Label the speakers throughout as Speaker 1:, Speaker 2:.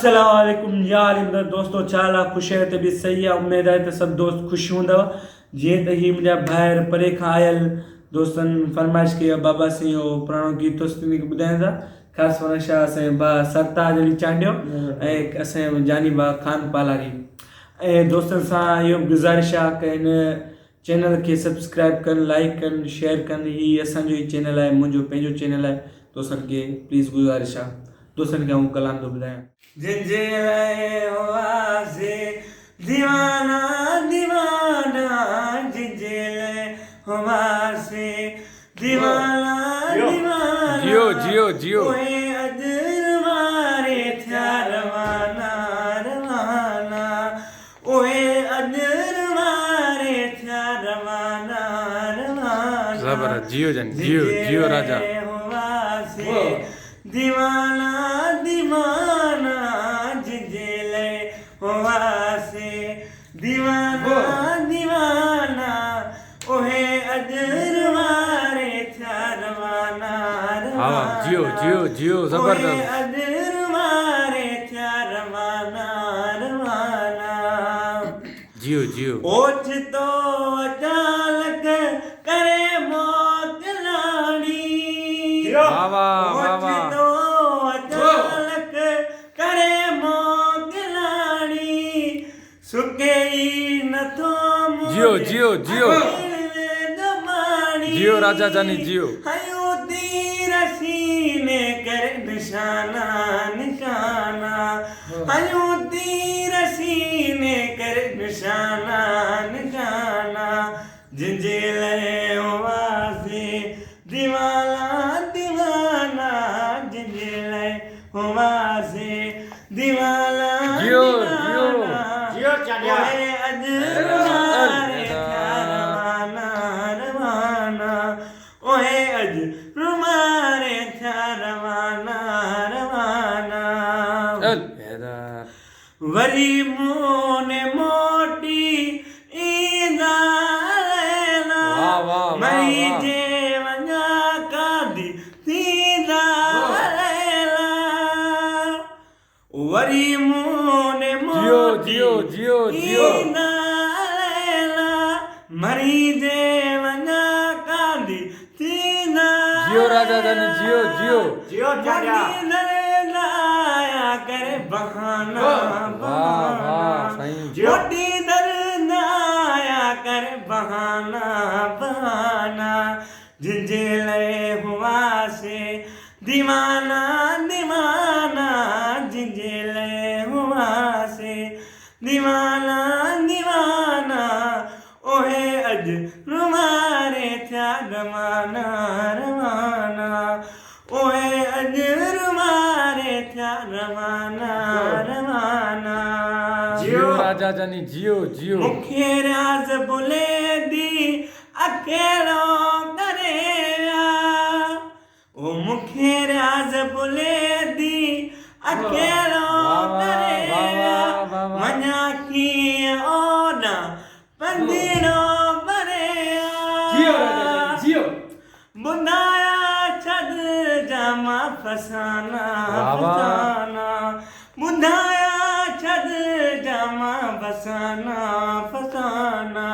Speaker 1: अस्सलाम वालेकुम यार इंदर दोस्तों चाला खुश है तबी सही है उम्मीद है तो सब दोस्त खुश हूंदा जीअं त ही मुंहिंजा ॿाहिरि परे खां आयल दोस्तनि फरमाइश कई आहे बाबा साईं उहो पुराणो गीत दोस्तनि खे ॿुधाईंदा ख़ासि फरमाइश आहे असांजे भाउ सरताज अली चांडियो ऐं असांजो जानी भाउ खान पालारी ऐं दोस्तनि सां इहो गुज़ारिश आहे की हिन चैनल खे सब्सक्राइब कनि लाइक कनि शेयर कनि हीअ असांजो ई चैनल आहे मुंहिंजो पंहिंजो चैनल आहे दोस्तनि खे प्लीज़ गुज़ारिश आहे दोस्तनि खे आऊं कलाम थो ॿुधायां जिनजे लाइ हुआसीं दीवाना दीवाना जिनजे लाइ हुआसीं दीवाना दीवाना
Speaker 2: जियो जियो जियो
Speaker 1: ओए अजर वारे थिया रवाना रवाना ओए अजर वारे थिया रवाना रवाना
Speaker 2: जबरदस्त जियो जन जियो जियो राजा
Speaker 1: दीवाना दीवाना जिनजे लाइ हुआसीं दीवाना दीवाना ओहे अजर वारे थिया रवाना
Speaker 2: हाँ जियो जियो जियो जबरदस्त
Speaker 1: अजर वारे थिया रवाना रवाना
Speaker 2: जियो जियो
Speaker 1: ओचितो अचानक करे मौत लाणी
Speaker 2: वाह वाह वाह वाह जियो जियो जियो जियो राजा जानी जियो
Speaker 1: हयो तीर सीने करे निशाना निशाना हयो तीर सीने करे निशाना निशाना जिनजे लाइ हुआसीं दीवाना दीवाना जिनजे लाइ हुआसीं दीवाना
Speaker 2: जियो जियो
Speaker 1: जियो चालिया अजर वारे थिया रवाना रवाना ओए अजर वारे थिया रवाना रवाना वरी मोने मोटी ईंदा मई जे वञा कादी थींदा वरी मोने
Speaker 2: जियो जियो जियो
Speaker 1: मरी जे वञा कादी थींदा
Speaker 2: जियो राजा जानी जियो जियो
Speaker 1: जियो लाया करे बहाना
Speaker 2: वाह वाह सही
Speaker 1: जोटी दरनाया करे बहाना बहाना जिनजे लाइ हुआसीं दीवाना दीवाना जिनजे लाइ हुआसीं दीवाना दीवाना ओहे अॼु रुमारे थिया रवाना रवाना ओहे अॼु रुमारे थिया रवाना रवाना
Speaker 2: जियो राजा जानी जियो जियो
Speaker 1: मूंखे राज़ भुले दी अकेलो करे ओ मूंखे राज़ भुले दी अकेलो करे वञा कीअं ओॾा पंधीड़ो भरे
Speaker 2: जियो
Speaker 1: ॿुधाया छॾ जामा फसाना फसाना ॿुधाया छॾ जामा फसाना फसाना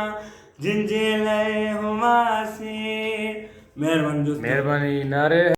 Speaker 1: जिनजे लाइ हुआसीं महिरबानी
Speaker 2: मेहरबानी नारे